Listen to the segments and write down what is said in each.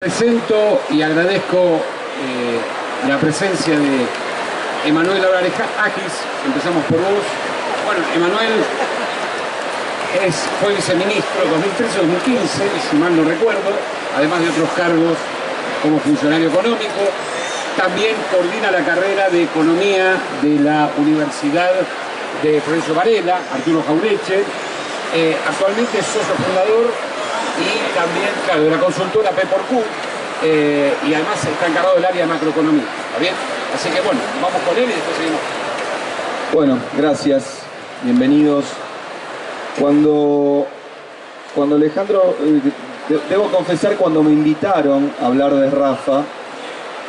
Presento y agradezco la presencia de Emanuel Agis. Empezamos por vos. Bueno, Emanuel fue viceministro 2013-2015, si mal no recuerdo, además de otros cargos como funcionario económico. También coordina la carrera de Economía de la Universidad de Florencio Varela, Arturo Jauretche. Actualmente es socio fundador y también, claro, de la consultora P4Q, y además está encargado del área de macroeconomía, ¿está bien? Así que bueno, vamos con él y después seguimos. Bueno, gracias, bienvenidos. Cuando Alejandro, debo confesar, cuando me invitaron a hablar de Rafa,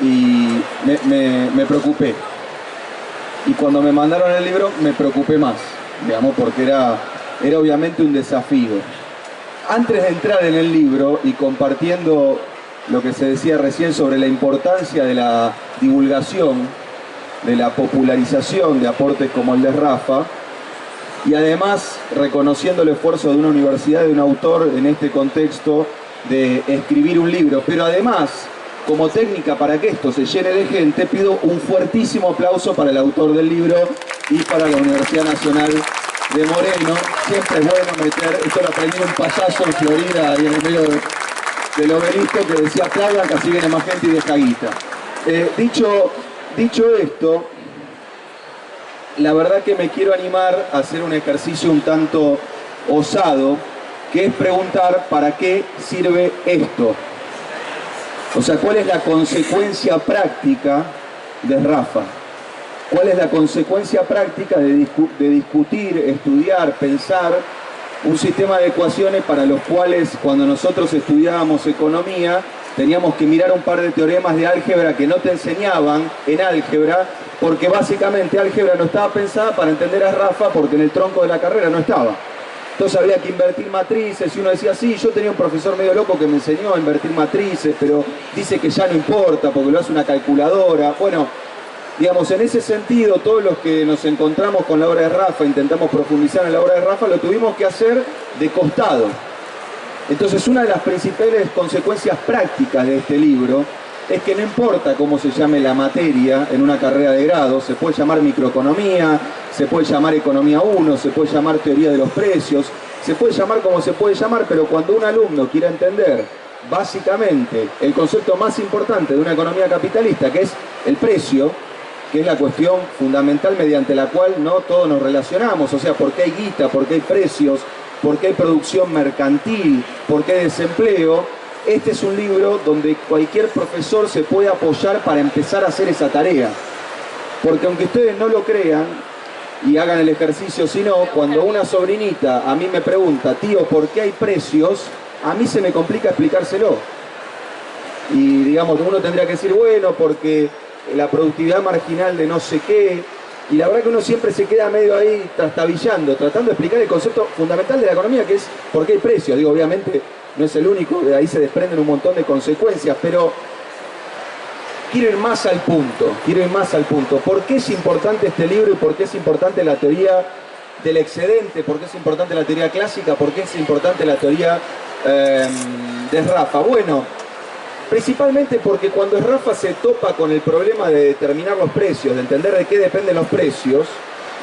y me preocupé. Y cuando me mandaron el libro, me preocupé más, digamos, porque era obviamente un desafío. Antes de entrar en el libro y compartiendo lo que se decía recién sobre la importancia de la divulgación, de la popularización de aportes como el de Rafa, y además reconociendo el esfuerzo de una universidad, de un autor en este contexto de escribir un libro, pero además, como técnica para que esto se llene de gente, pido un fuertísimo aplauso para el autor del libro y para la Universidad Nacional de Moreno. Siempre es bueno meter, esto lo aprendí un payaso en Florida, ahí en el medio del obelisco, que decía aplaudan que así viene más gente y deja guita. Dicho esto, la verdad que me quiero animar a hacer un ejercicio un tanto osado, que es preguntar ¿para qué sirve esto? O sea, ¿cuál es la consecuencia práctica de Rafa? ¿Cuál es la consecuencia práctica de discutir, estudiar, pensar un sistema de ecuaciones para los cuales cuando nosotros estudiábamos economía teníamos que mirar un par de teoremas de álgebra que no te enseñaban en álgebra, porque básicamente álgebra no estaba pensada para entender a Rafa porque en el tronco de la carrera no estaba. Entonces había que invertir matrices y uno decía, sí, yo tenía un profesor medio loco que me enseñó a invertir matrices, pero dice que ya no importa porque lo hace una calculadora. Bueno, digamos, en ese sentido, todos los que nos encontramos con la obra de Rafa, intentamos profundizar en la obra de Rafa, lo tuvimos que hacer de costado. Entonces, una de las principales consecuencias prácticas de este libro es que no importa cómo se llame la materia en una carrera de grado, se puede llamar microeconomía, se puede llamar economía 1, se puede llamar teoría de los precios, se puede llamar como se puede llamar, pero cuando un alumno quiera entender básicamente el concepto más importante de una economía capitalista, que es el precio, que es la cuestión fundamental mediante la cual no todos nos relacionamos, o sea, por qué hay guita, por qué hay precios, por qué hay producción mercantil, por qué hay desempleo. Este es un libro donde cualquier profesor se puede apoyar para empezar a hacer esa tarea. Porque aunque ustedes no lo crean y hagan el ejercicio, si no, cuando una sobrinita a mí me pregunta, tío, ¿por qué hay precios? A mí se me complica explicárselo. Y digamos, uno tendría que decir, bueno, porque la productividad marginal de no sé qué, y la verdad que uno siempre se queda medio ahí trastabillando, tratando de explicar el concepto fundamental de la economía, que es por qué hay precios. Digo, obviamente no es el único, de ahí se desprenden un montón de consecuencias, pero quiero ir más al punto, ¿Por qué es importante este libro y por qué es importante la teoría del excedente? ¿Por qué es importante la teoría clásica? ¿Por qué es importante la teoría de Rafa? Bueno, principalmente porque cuando Rafa se topa con el problema de determinar los precios, de entender de qué dependen los precios,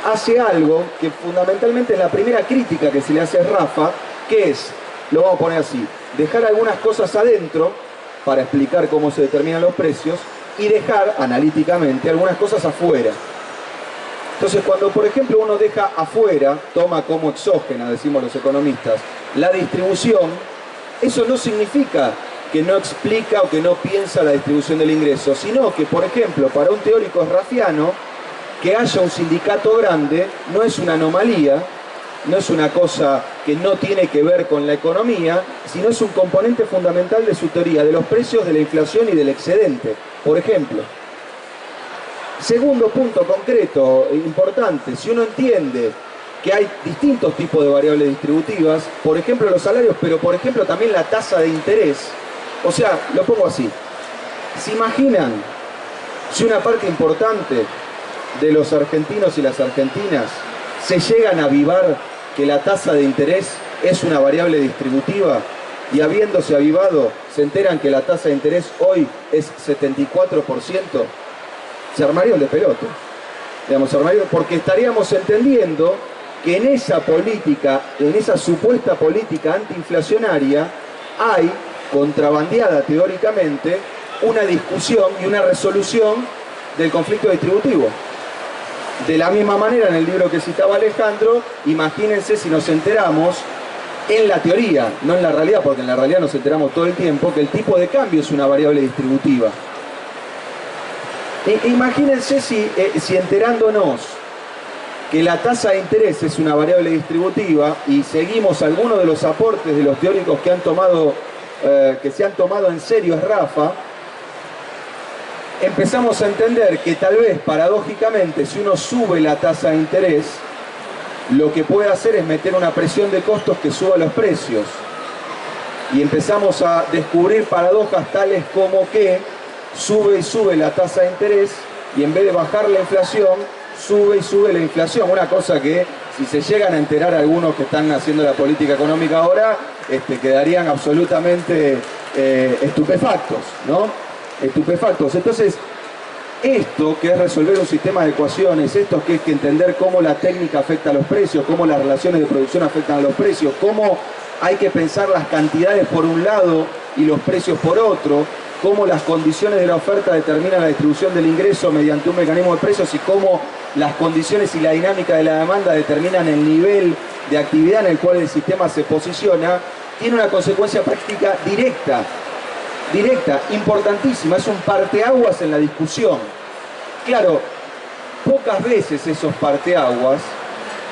hace algo que fundamentalmente es la primera crítica que se le hace a Rafa, que es, lo vamos a poner así, dejar algunas cosas adentro para explicar cómo se determinan los precios y dejar analíticamente algunas cosas afuera. Entonces, cuando por ejemplo uno deja afuera, toma como exógena, decimos los economistas, la distribución, eso no significa que no explica o que no piensa la distribución del ingreso, sino que, por ejemplo, para un teórico rafiano, que haya un sindicato grande no es una anomalía, no es una cosa que no tiene que ver con la economía, sino es un componente fundamental de su teoría, de los precios, de la inflación y del excedente, por ejemplo. Segundo punto concreto, importante, si uno entiende que hay distintos tipos de variables distributivas, por ejemplo los salarios, pero por ejemplo también la tasa de interés. O sea, lo pongo así, ¿se imaginan si una parte importante de los argentinos y las argentinas se llegan a avivar que la tasa de interés es una variable distributiva? y habiéndose avivado, se enteran que la tasa de interés hoy es 74%, se armarían de pelota. Digamos, porque estaríamos entendiendo que en esa política, en esa supuesta política antiinflacionaria, hay, contrabandeada teóricamente, una discusión y una resolución del conflicto distributivo. De la misma manera, en el libro que citaba Alejandro, imagínense si nos enteramos, en la teoría, no en la realidad, porque en la realidad nos enteramos todo el tiempo, que el tipo de cambio es una variable distributiva. Imagínense si enterándonos que la tasa de interés es una variable distributiva y seguimos algunos de los aportes de los teóricos que se han tomado en serio Rafa, empezamos a entender que tal vez paradójicamente si uno sube la tasa de interés, lo que puede hacer es meter una presión de costos que suba los precios. Y empezamos a descubrir paradojas tales como que sube y sube la tasa de interés y en vez de bajar la inflación, sube y sube la inflación. Una cosa que si se llegan a enterar algunos que están haciendo la política económica ahora, quedarían absolutamente estupefactos, ¿no? Estupefactos. Entonces, esto que es resolver un sistema de ecuaciones, esto que es que entender cómo la técnica afecta a los precios, cómo las relaciones de producción afectan a los precios, cómo hay que pensar las cantidades por un lado y los precios por otro, cómo las condiciones de la oferta determinan la distribución del ingreso mediante un mecanismo de precios y cómo las condiciones y la dinámica de la demanda determinan el nivel de actividad en el cual el sistema se posiciona, tiene una consecuencia práctica directa, importantísima, es un parteaguas en la discusión. Claro, pocas veces esos parteaguas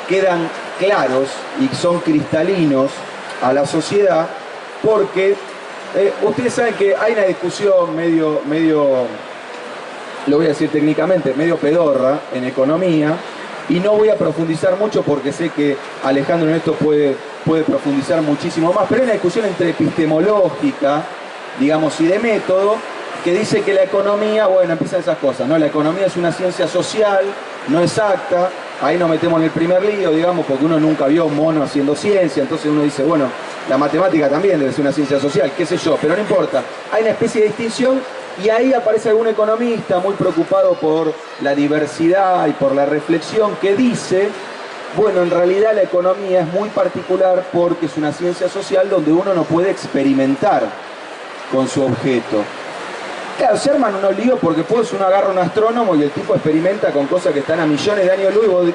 quedan claros y son cristalinos a la sociedad porque ustedes saben que hay una discusión medio, lo voy a decir técnicamente, medio pedorra en economía y no voy a profundizar mucho porque sé que Alejandro en esto puede profundizar muchísimo más, pero hay una discusión entre epistemológica, digamos, y de método, que dice que la economía, bueno, empiezan esas cosas, ¿no? La economía es una ciencia social, no exacta, ahí nos metemos en el primer lío, digamos, porque uno nunca vio un mono haciendo ciencia, entonces uno dice, bueno, la matemática también debe ser una ciencia social, qué sé yo, pero no importa. Hay una especie de distinción y ahí aparece algún economista muy preocupado por la diversidad y por la reflexión que dice, bueno, en realidad la economía es muy particular porque es una ciencia social donde uno no puede experimentar con su objeto. Claro, se arman unos líos porque pues uno agarra un astrónomo y el tipo experimenta con cosas que están a millones de años luz y vos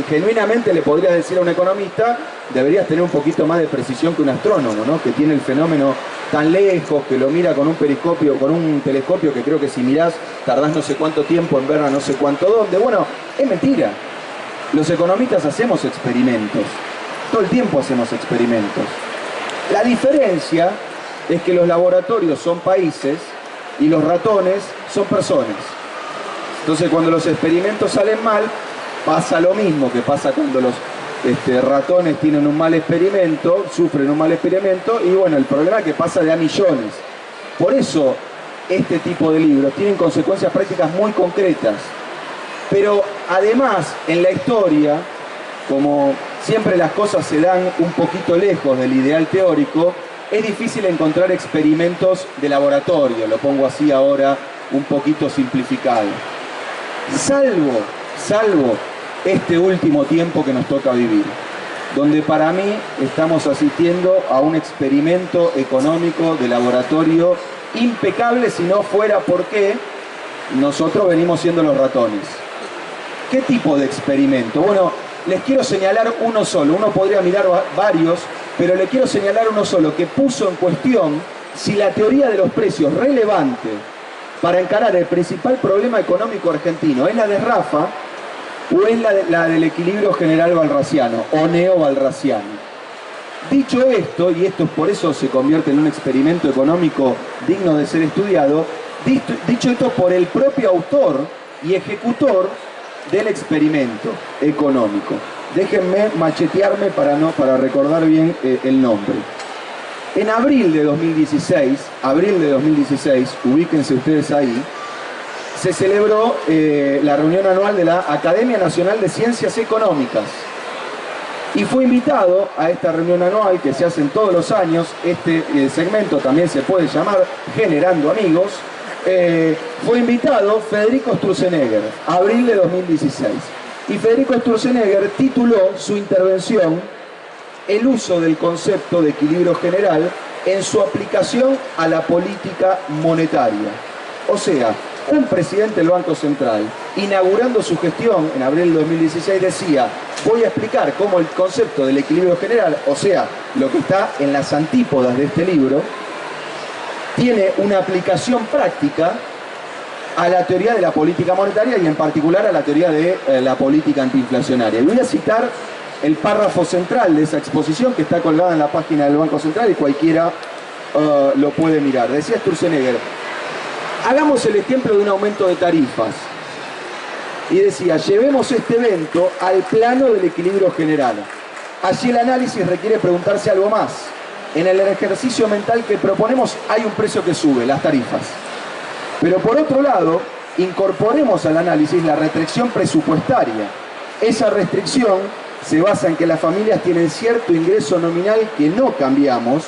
genuinamente le podrías decir a un economista, deberías tener un poquito más de precisión que un astrónomo, ¿no? Que tiene el fenómeno tan lejos, que lo mira con un periscopio, con un telescopio que creo que si mirás tardás no sé cuánto tiempo en ver a no sé cuánto dónde. Bueno, es mentira. Los economistas hacemos experimentos. Todo el tiempo hacemos experimentos. La diferencia es que los laboratorios son países y los ratones son personas. Entonces cuando los experimentos salen mal, pasa lo mismo que pasa cuando los ratones tienen un mal experimento, sufren un mal experimento, y bueno, el problema es que pasa de a millones. Por eso este tipo de libros tienen consecuencias prácticas muy concretas. Pero además, en la historia, como siempre las cosas se dan un poquito lejos del ideal teórico, es difícil encontrar experimentos de laboratorio, lo pongo así ahora un poquito simplificado. Salvo este último tiempo que nos toca vivir, donde para mí estamos asistiendo a un experimento económico de laboratorio impecable, si no fuera porque nosotros venimos siendo los ratones. ¿Qué tipo de experimento? Bueno, les quiero señalar uno solo, uno podría mirar varios, pero le quiero señalar uno solo, que puso en cuestión si la teoría de los precios relevante para encarar el principal problema económico argentino es la de Rafa o es la del equilibrio general balraciano o neo-balraciano. Dicho esto, y esto por eso se convierte en un experimento económico digno de ser estudiado, dicho esto por el propio autor y ejecutor del experimento económico. Déjenme machetearme para recordar bien el nombre. En abril de 2016, ubíquense ustedes ahí, se celebró la reunión anual de la Academia Nacional de Ciencias Económicas. Y fue invitado a esta reunión anual que se hace todos los años. Este segmento también se puede llamar Generando Amigos. Fue invitado Federico Sturzenegger, abril de 2016. Y Federico Sturzenegger tituló su intervención "El uso del concepto de equilibrio general en su aplicación a la política monetaria". O sea, un presidente del Banco Central, inaugurando su gestión en abril de 2016, decía: voy a explicar cómo el concepto del equilibrio general, o sea, lo que está en las antípodas de este libro, tiene una aplicación práctica a la teoría de la política monetaria y en particular a la teoría de la política antiinflacionaria. Y voy a citar el párrafo central de esa exposición que está colgada en la página del Banco Central y cualquiera lo puede mirar. Decía Sturzenegger: hagamos el ejemplo de un aumento de tarifas. Y decía: llevemos este evento al plano del equilibrio general. Allí el análisis requiere preguntarse algo más. En el ejercicio mental que proponemos hay un precio que sube, las tarifas. Pero por otro lado, incorporemos al análisis la restricción presupuestaria. Esa restricción se basa en que las familias tienen cierto ingreso nominal que no cambiamos,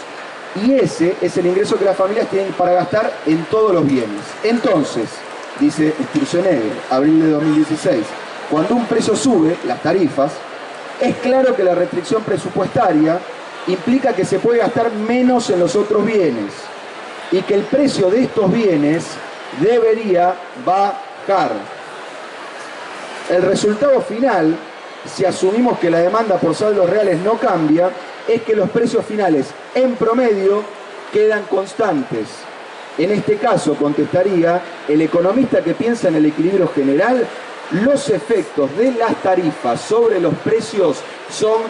y ese es el ingreso que las familias tienen para gastar en todos los bienes. Entonces, dice Sturzenegger, abril de 2016, cuando un precio sube, las tarifas, es claro que la restricción presupuestaria implica que se puede gastar menos en los otros bienes y que el precio de estos bienes debería bajar. El resultado final, si asumimos que la demanda por saldos reales no cambia, es que los precios finales en promedio quedan constantes. En este caso, contestaría el economista que piensa en el equilibrio general, los efectos de las tarifas sobre los precios son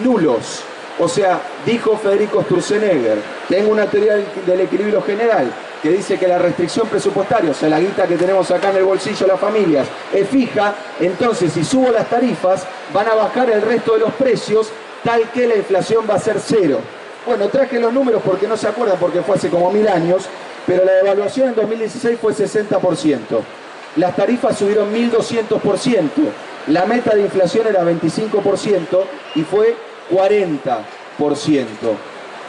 nulos. O sea, dijo Federico Sturzenegger, tengo una teoría del equilibrio general que dice que la restricción presupuestaria, o sea, la guita que tenemos acá en el bolsillo de las familias, es fija, entonces si subo las tarifas van a bajar el resto de los precios, tal que la inflación va a ser cero. Bueno, traje los números porque no se acuerdan, porque fue hace como 1000 años, pero la devaluación en 2016 fue 60%. Las tarifas subieron 1200%. La meta de inflación era 25% y fue 40%.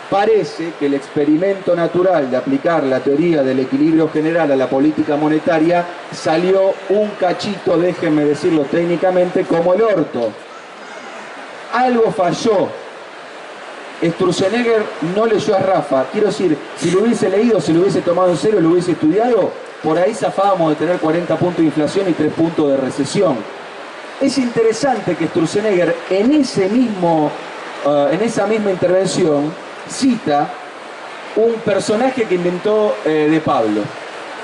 Parece que el experimento natural de aplicar la teoría del equilibrio general a la política monetaria salió un cachito, déjenme decirlo técnicamente, como el orto. Algo falló. Sturzenegger no leyó a Rafa. Quiero decir, si lo hubiese leído, si lo hubiese tomado en serio, lo hubiese estudiado, por ahí zafábamos de tener 40 puntos de inflación y 3 puntos de recesión. Es interesante que Sturzenegger en esa misma intervención cita un personaje que inventó De Pablo.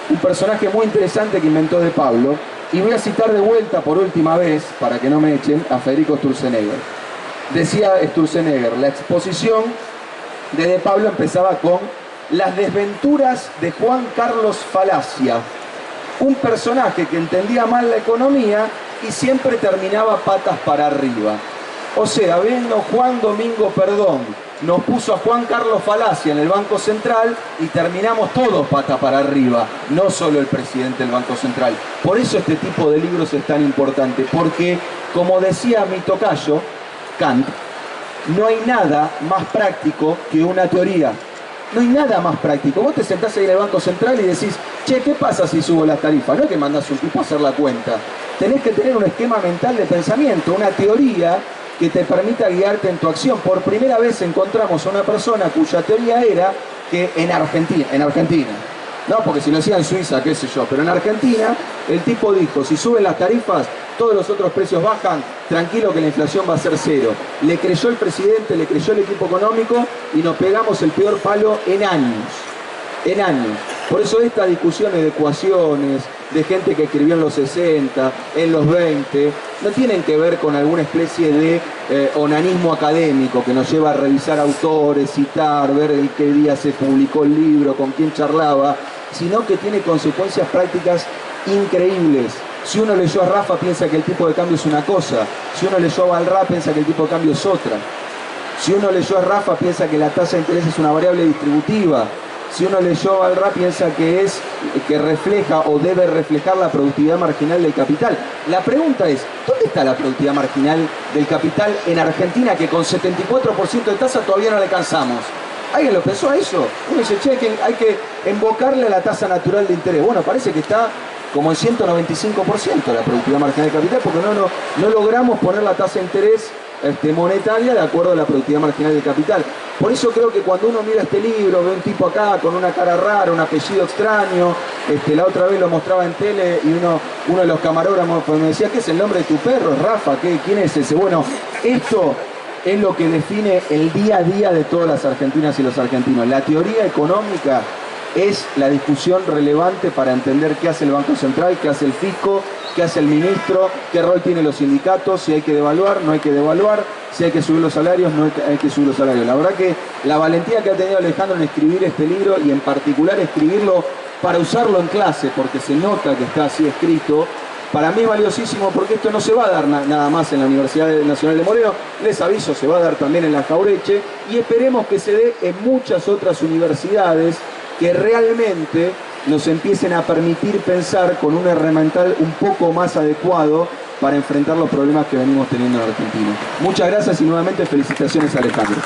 Un personaje muy interesante que inventó De Pablo. Y voy a citar de vuelta por última vez, para que no me echen, a Federico Sturzenegger. Decía Sturzenegger, la exposición de Pablo empezaba con las desventuras de Juan Carlos Falacia, un personaje que entendía mal la economía y siempre terminaba patas para arriba. O sea, vino Juan Domingo Perdón, nos puso a Juan Carlos Falacia en el Banco Central y terminamos todos patas para arriba, no solo el presidente del Banco Central. Por eso este tipo de libros es tan importante, porque, como decía mi tocayo, Kant, no hay nada más práctico que una teoría. No hay nada más práctico. Vos te sentás ahí en el Banco Central y decís, che, ¿qué pasa si subo las tarifas? No es que mandás un tipo a hacer la cuenta. Tenés que tener un esquema mental de pensamiento, una teoría que te permita guiarte en tu acción. Por primera vez encontramos a una persona cuya teoría era que en Argentina, no, porque si lo hacía en Suiza, qué sé yo, pero en Argentina el tipo dijo, si suben las tarifas, todos los otros precios bajan, tranquilo que la inflación va a ser cero. Le creyó el presidente, le creyó el equipo económico y nos pegamos el peor palo en años. En años. Por eso estas discusiones de ecuaciones, de gente que escribió en los 60, en los 20, no tienen que ver con alguna especie de onanismo académico que nos lleva a revisar autores, citar, ver en qué día se publicó el libro, con quién charlaba, sino que tiene consecuencias prácticas increíbles. Si uno leyó a Rafa piensa que el tipo de cambio es una cosa, si uno leyó a Balrá piensa que el tipo de cambio es otra. Si uno leyó a Rafa piensa que la tasa de interés es una variable distributiva. si uno leyó Alra piensa que refleja o debe reflejar la productividad marginal del capital. La pregunta es, ¿dónde está la productividad marginal del capital en Argentina que con 74% de tasa todavía no le alcanzamos? ¿Alguien lo pensó a eso? Uno dice, che, que hay que invocarle a la tasa natural de interés. Bueno, parece que está como en 195% la productividad marginal del capital porque no logramos poner la tasa de interés monetaria de acuerdo a la productividad marginal del capital. Por eso creo que cuando uno mira este libro, ve un tipo acá con una cara rara, un apellido extraño, la otra vez lo mostraba en tele y uno de los camarógrafos me decía, ¿qué es el nombre de tu perro? Rafa, ¿quién es ese? Bueno, esto es lo que define el día a día de todas las argentinas y los argentinos. La teoría económica es la discusión relevante para entender qué hace el Banco Central, qué hace el fisco, qué hace el ministro, qué rol tienen los sindicatos, si hay que devaluar, no hay que devaluar, si hay que subir los salarios, no hay que subir los salarios. La verdad que la valentía que ha tenido Alejandro en escribir este libro y en particular escribirlo para usarlo en clase, porque se nota que está así escrito, para mí es valiosísimo porque esto no se va a dar nada más en la Universidad Nacional de Moreno, les aviso, se va a dar también en la Jaureche y esperemos que se dé en muchas otras universidades que realmente nos empiecen a permitir pensar con un herramental un poco más adecuado para enfrentar los problemas que venimos teniendo en Argentina. Muchas gracias y nuevamente felicitaciones a Alejandro.